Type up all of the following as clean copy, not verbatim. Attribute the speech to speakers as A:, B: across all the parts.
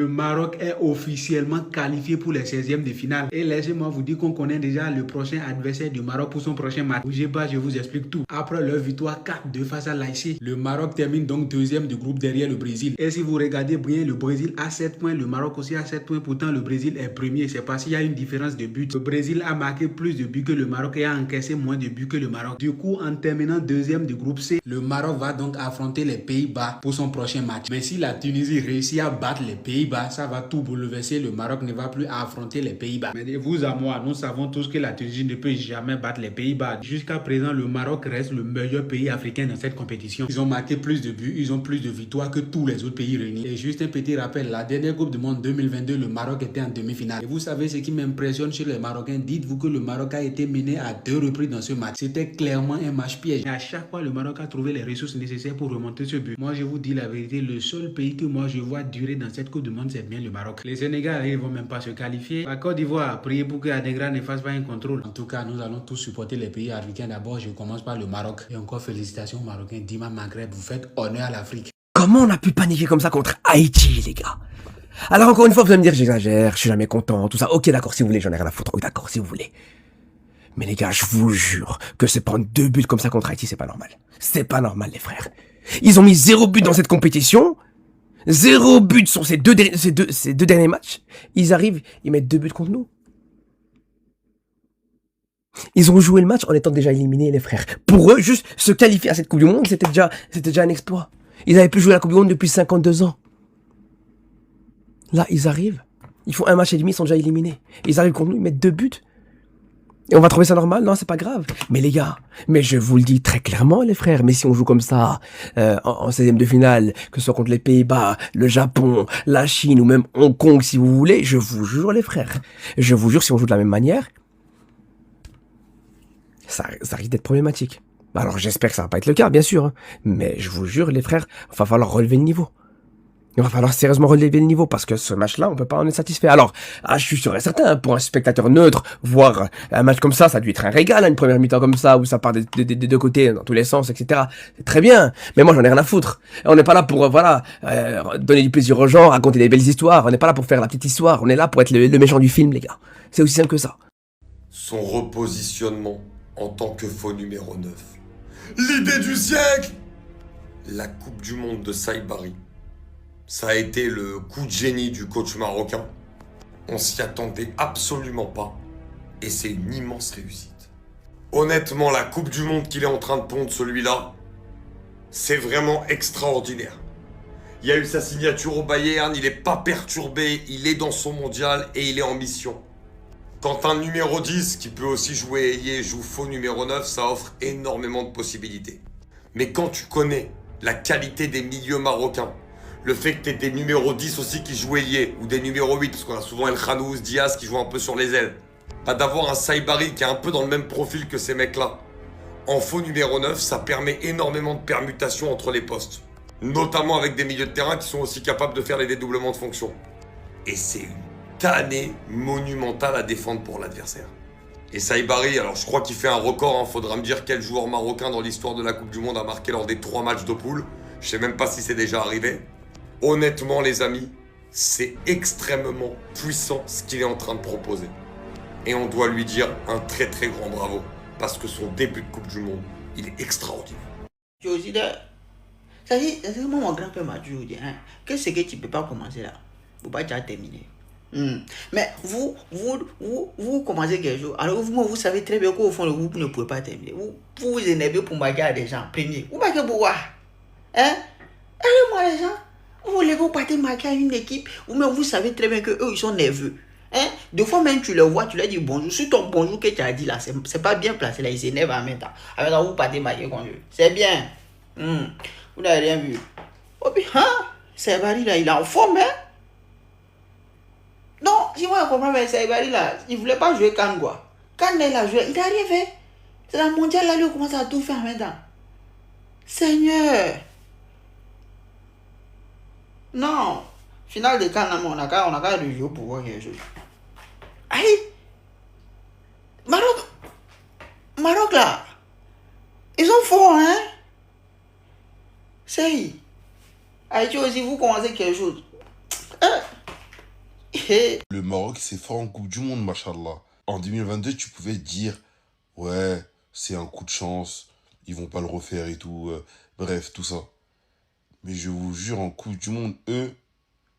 A: le Maroc est officiellement qualifié pour les 16e de finale. Et laissez-moi vous dire qu'on connaît déjà le prochain adversaire du Maroc pour son prochain match. Bougez pas, je vous explique tout. Après leur victoire 4-2 face à l'Haïti, le Maroc termine donc deuxième du groupe derrière le Brésil. Et si vous regardez bien, le Brésil a 7 points, le Maroc aussi a 7 points. Pourtant, le Brésil est premier. C'est parce qu'il y a une différence de but. Le Brésil a marqué plus de buts que le Maroc et a encaissé moins de buts que le Maroc. Du coup, en terminant deuxième du groupe C, le Maroc va donc affronter les Pays-Bas pour son prochain match. Mais si la Tunisie réussit à battre les Pays-Bas, ça va tout bouleverser. Le Maroc ne va plus affronter les Pays-Bas. Mais de vous à moi, nous savons tous que la Tunisie ne peut jamais battre les Pays-Bas. Jusqu'à présent, le Maroc reste le meilleur pays africain dans cette compétition. Ils ont marqué plus de buts, ils ont plus de victoires que tous les autres pays réunis. Et juste un petit rappel, la dernière Coupe du Monde 2022, le Maroc était en demi-finale. Et vous savez ce qui m'impressionne chez les Marocains? Dites-vous que le Maroc a été mené à 2 reprises dans ce match. C'était clairement un match piège. Et à chaque fois, le Maroc a trouvé les ressources nécessaires pour remonter ce but. Moi, je vous dis la vérité, le seul pays que moi je vois durer dans cette Coupe du Monde, c'est bien le Maroc. Les Sénégalais ne vont même pas se qualifier. La Côte d'Ivoire, priez pour que Adegra ne fasse pas un contrôle. En tout cas, nous allons tous supporter les pays africains. D'abord, je commence par le Maroc. Et encore félicitations aux Marocains. Dima Maghreb, vous faites honneur à l'Afrique.
B: Comment on a pu paniquer comme ça contre Haïti, les gars? Alors encore une fois, vous allez me dire, j'exagère, je suis jamais content, tout ça. Ok, d'accord, si vous voulez, j'en ai rien à foutre. Oui, d'accord, si vous voulez. Mais les gars, je vous jure que se prendre 2 buts comme ça contre Haïti, c'est pas normal. C'est pas normal, les frères. Ils ont mis 0 but dans cette compétition. 0 but sur ces deux derniers matchs. Ils arrivent, ils mettent 2 buts contre nous. Ils ont joué le match en étant déjà éliminés, les frères. Pour eux, juste se qualifier à cette Coupe du Monde, c'était déjà un exploit. Ils avaient plus joué la Coupe du Monde depuis 52 ans. Là, ils arrivent. Ils font un match et demi, ils sont déjà éliminés. Ils arrivent contre nous, ils mettent 2 buts. Et on va trouver ça normal? Non, c'est pas grave. Mais les gars, mais je vous le dis très clairement, les frères, mais si on joue comme ça, en 16e de finale, que ce soit contre les Pays-Bas, le Japon, la Chine ou même Hong Kong, si vous voulez, je vous jure, les frères, je vous jure, si on joue de la même manière, ça risque d'être problématique. Alors j'espère que ça va pas être le cas, bien sûr, hein, mais je vous jure, les frères, il va falloir relever le niveau. Il va falloir sérieusement relever le niveau parce que ce match-là, on peut pas en être satisfait. Alors, je suis sûr et certain, hein, pour un spectateur neutre, voir un match comme ça a dû être un régal, hein, une première mi-temps comme ça, où ça part des deux côtés, dans tous les sens, etc. C'est très bien. Mais moi, j'en ai rien à foutre. On n'est pas là pour, donner du plaisir aux gens, raconter des belles histoires. On n'est pas là pour faire la petite histoire. On est là pour être le méchant du film, les gars. C'est aussi simple que ça.
C: Son repositionnement en tant que faux numéro 9. L'idée du siècle! La Coupe du Monde de Saïbari. Ça a été le coup de génie du coach marocain. On s'y attendait absolument pas. Et c'est une immense réussite. Honnêtement, la Coupe du Monde qu'il est en train de pondre, celui-là, c'est vraiment extraordinaire. Il y a eu sa signature au Bayern, il n'est pas perturbé, il est dans son mondial et il est en mission. Quand un numéro 10, qui peut aussi jouer ailier, joue faux numéro 9, ça offre énormément de possibilités. Mais quand tu connais la qualité des milieux marocains, le fait que tu aies des numéros 10 aussi qui jouent ailier, ou des numéros 8, parce qu'on a souvent El Khanouz, Diaz qui jouent un peu sur les ailes. Pas d'avoir un Saïbari qui est un peu dans le même profil que ces mecs-là. En faux numéro 9, ça permet énormément de permutations entre les postes. Notamment avec des milieux de terrain qui sont aussi capables de faire les dédoublements de fonction. Et c'est une tannée monumentale à défendre pour l'adversaire. Et Saïbari, alors je crois qu'il fait un record, hein. Faudra me dire quel joueur marocain dans l'histoire de la Coupe du Monde a marqué lors des 3 matchs de poule. Je sais même pas si c'est déjà arrivé. Honnêtement, les amis, c'est extrêmement puissant ce qu'il est en train de proposer. Et on doit lui dire un très très grand bravo. Parce que son début de Coupe du Monde, il est extraordinaire.
D: Tu aussi, ça dit, c'est moi mon grand-père m'a toujours dit, hein, que ce que tu ne peux pas commencer là, faut pas déjà terminer. Mais vous commencez quelque chose. Alors vous savez très bien qu'au fond, vous ne pouvez pas terminer. Vous énervez pour marquer à des gens, premier. Vous marquez pour quoi? Hein? Allez-moi les gens. Vous voulez vous partez marquer à une équipe, ou même vous savez très bien qu'eux, ils sont nerveux. Hein? Des fois même tu les vois, tu leur dis bonjour. Sur ton bonjour que tu as dit là, c'est pas bien placé là, ils s'énervent en même temps. Alors vous partez marquer contre eux. C'est bien. Vous n'avez rien vu. Oh puis, hein? Saïbari là, il est en forme, hein? Non, si moi je comprends, mais Saïbari là, il voulait pas jouer Cannes quoi. Quand il a joué, il n'a rien fait. C'est la mondiale là, lui, il commence à tout faire en même temps. Seigneur! Non! Finale de Cannes, on a qu'à rejouer pour voir quelque chose. Aïe! Maroc là! Ils sont forts, hein? C'est. Aïe, tu aussi, vous commencez quelque chose.
E: Le Maroc, c'est fort en Coupe du Monde, machallah. En 2022, tu pouvais te dire, ouais, c'est un coup de chance, ils vont pas le refaire et tout. Bref, tout ça. Mais je vous jure, en Coupe du Monde, eux,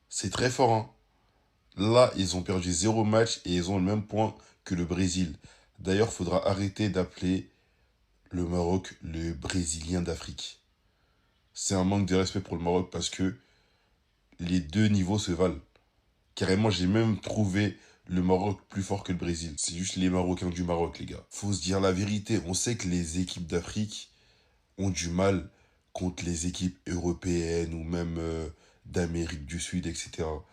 E: c'est très fort, hein. Là, ils ont perdu 0 match et ils ont le même point que le Brésil. D'ailleurs, faudra arrêter d'appeler le Maroc le Brésilien d'Afrique. C'est un manque de respect pour le Maroc parce que les deux niveaux se valent. Carrément, j'ai même trouvé le Maroc plus fort que le Brésil. C'est juste les Marocains du Maroc, les gars. Faut se dire la vérité. On sait que les équipes d'Afrique ont du mal contre les équipes européennes ou même d'Amérique du Sud, etc.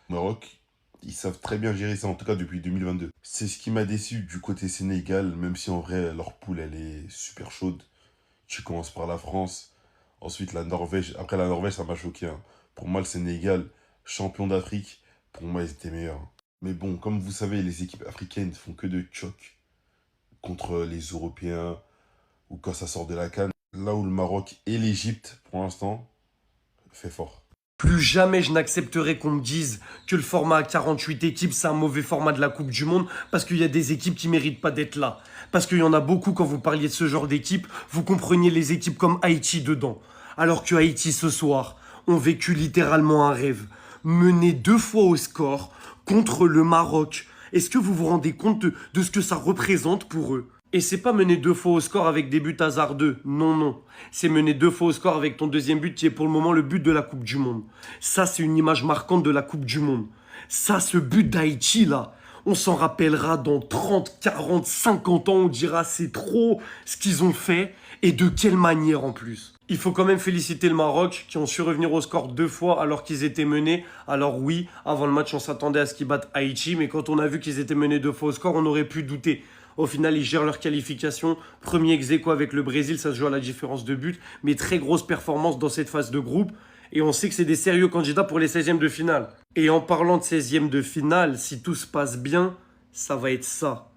E: Le Maroc, ils savent très bien gérer ça, en tout cas depuis 2022. C'est ce qui m'a déçu du côté Sénégal, même si en vrai, leur poule, elle est super chaude. Tu commences par la France, ensuite la Norvège. Après la Norvège, ça m'a choqué, hein. Pour moi, le Sénégal, champion d'Afrique, pour moi, ils étaient meilleurs. Mais bon, comme vous savez, les équipes africaines font que de choc contre les Européens ou quand ça sort de la CAN. Là où le Maroc et l'Égypte, pour l'instant, fait fort.
B: Plus jamais je n'accepterai qu'on me dise que le format à 48 équipes, c'est un mauvais format de la Coupe du Monde parce qu'il y a des équipes qui méritent pas d'être là. Parce qu'il y en a beaucoup, quand vous parliez de ce genre d'équipe, vous compreniez les équipes comme Haïti dedans. Alors que Haïti, ce soir, ont vécu littéralement un rêve. Mené 2 fois au score contre le Maroc. Est-ce que vous vous rendez compte de ce que ça représente pour eux ? Et c'est pas mener 2 fois au score avec des buts hasardeux. Non, non. C'est mener 2 fois au score avec ton deuxième but qui est pour le moment le but de la Coupe du Monde. Ça, c'est une image marquante de la Coupe du Monde. Ça, ce but d'Haïti, là, on s'en rappellera dans 30, 40, 50 ans. On dira c'est trop ce qu'ils ont fait et de quelle manière en plus. Il faut quand même féliciter le Maroc qui ont su revenir au score 2 fois alors qu'ils étaient menés. Alors oui, avant le match, on s'attendait à ce qu'ils battent Haïti, mais quand on a vu qu'ils étaient menés 2 fois au score, on aurait pu douter. Au final, ils gèrent leur qualification. Premier ex-aequo avec le Brésil, ça se joue à la différence de but. Mais très grosse performance dans cette phase de groupe. Et on sait que c'est des sérieux candidats pour les 16e de finale. Et en parlant de 16e de finale, si tout se passe bien, ça va être ça.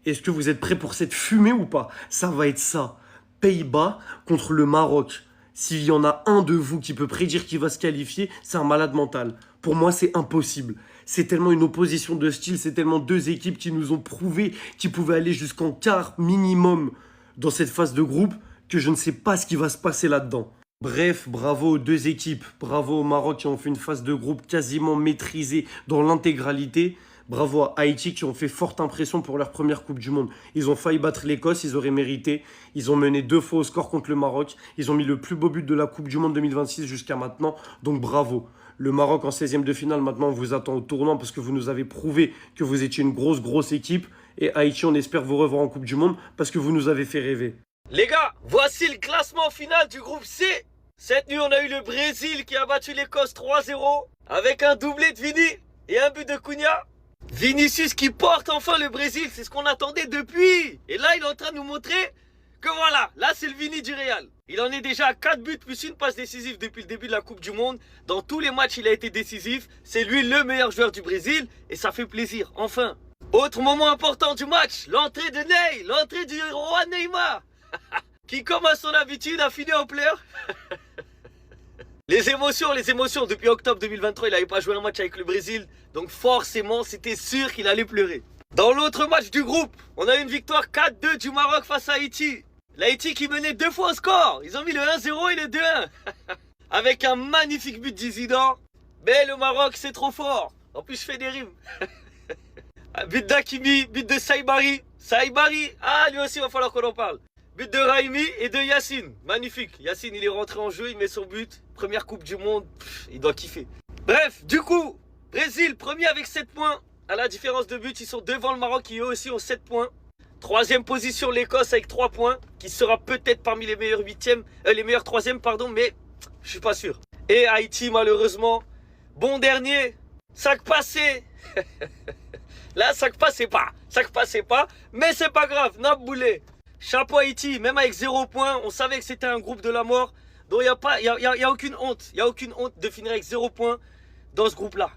B: Est-ce que vous êtes prêts pour cette fumée ou pas? Ça va être ça. Pays-Bas contre le Maroc. S'il y en a un de vous qui peut prédire qui va se qualifier, c'est un malade mental. Pour moi, c'est impossible. C'est tellement une opposition de style, c'est tellement 2 équipes qui nous ont prouvé qu'ils pouvaient aller jusqu'en quart minimum dans cette phase de groupe que je ne sais pas ce qui va se passer là-dedans. Bref, bravo aux 2 équipes. Bravo au Maroc qui ont fait une phase de groupe quasiment maîtrisée dans l'intégralité. Bravo à Haïti qui ont fait forte impression pour leur première Coupe du Monde. Ils ont failli battre l'Écosse, ils auraient mérité. Ils ont mené 2 fois au score contre le Maroc. Ils ont mis le plus beau but de la Coupe du Monde 2026 jusqu'à maintenant. Donc bravo. Le Maroc en 16e de finale, maintenant on vous attend au tournant parce que vous nous avez prouvé que vous étiez une grosse équipe. Et Haïti, on espère vous revoir en Coupe du Monde parce que vous nous avez fait rêver.
F: Les gars, voici le classement final du groupe C. Cette nuit, on a eu le Brésil qui a battu l'Écosse 3-0 avec un doublé de Vini et un but de Cunha. Vinicius qui porte enfin le Brésil, c'est ce qu'on attendait depuis. Et là, il est en train de nous montrer que voilà, là c'est le Vini du Real. Il en est déjà à 4 buts plus une passe décisive depuis le début de la Coupe du Monde. Dans tous les matchs, il a été décisif. C'est lui le meilleur joueur du Brésil et ça fait plaisir, enfin. Autre moment important du match, l'entrée de Ney, l'entrée du roi Neymar. Qui, comme à son habitude, a fini en pleurs. Les émotions. Depuis octobre 2023, il n'avait pas joué un match avec le Brésil. Donc forcément, c'était sûr qu'il allait pleurer. Dans l'autre match du groupe, on a eu une victoire 4-2 du Maroc face à Haïti. L'Haïti qui menait 2 fois au score. Ils ont mis le 1-0 et le 2-1. Avec un magnifique but d'Isidore. Mais le Maroc, c'est trop fort. En plus, je fais des rimes. But d'Hakimi, but de Saibari. Ah, lui aussi, il va falloir qu'on en parle. But de Raimi et de Yacine. Magnifique. Yacine, il est rentré en jeu, il met son but. Première Coupe du Monde, il doit kiffer. Bref, du coup, Brésil, premier avec 7 points. À la différence de but, ils sont devant le Maroc qui eux aussi ont 7 points. 3e position, l'Écosse avec 3 points. Qui sera peut-être parmi les meilleurs 3e, pardon, mais je suis pas sûr. Et Haïti, malheureusement, bon dernier. Sac passé. Là, sac passait pas. Mais c'est pas grave, Naboulé. Chapeau Haïti, même avec 0 points, on savait que c'était un groupe de la mort. Donc il n'y a aucune honte. Il n'y a aucune honte de finir avec 0 points dans ce groupe-là.